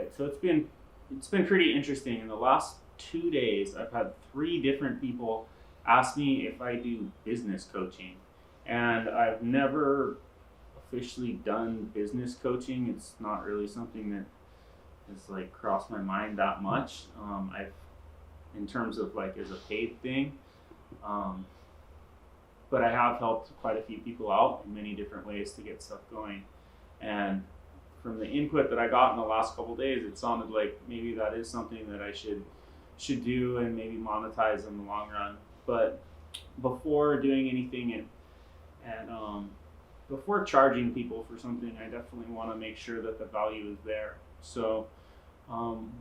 right. So it's been pretty interesting. In the last 2 days, I've had 3 different people ask me if I do business coaching, and I've never officially done business coaching. It's not really something that has like crossed my mind that much. I've in terms of like as a paid thing, um, but I have helped quite a few people out in many different ways to get stuff going. And from the input that I got in the last couple of days, it sounded like maybe that is something that I should do and maybe monetize in the long run. But before doing anything and before charging people for something, I definitely want to make sure that the value is there. So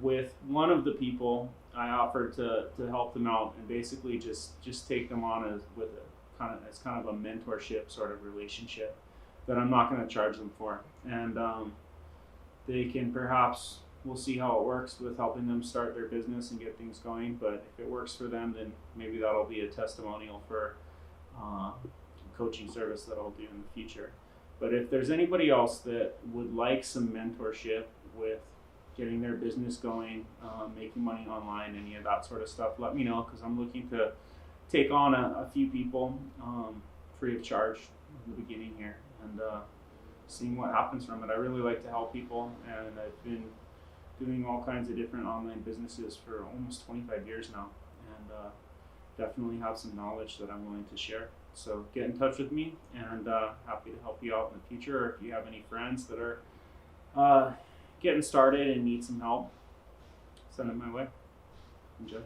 with one of the people, I offered to help them out and basically just take them on as kind of a mentorship sort of relationship that I'm not going to charge them for, and they can perhaps we'll see how it works with helping them start their business and get things going. But if it works for them, then maybe that'll be a testimonial for uh, coaching service that I'll do in the future. But if there's anybody else that would like some mentorship with getting their business going, making money online, any of that sort of stuff, let me know, because I'm looking to take on a few people free of charge in the beginning here, and seeing what happens from it. I really like to help people, and I've been doing all kinds of different online businesses for almost 25 years now, and definitely have some knowledge that I'm willing to share. So get in touch with me, and happy to help you out in the future. Or if you have any friends that are getting started and need some help, send them my way. Enjoy.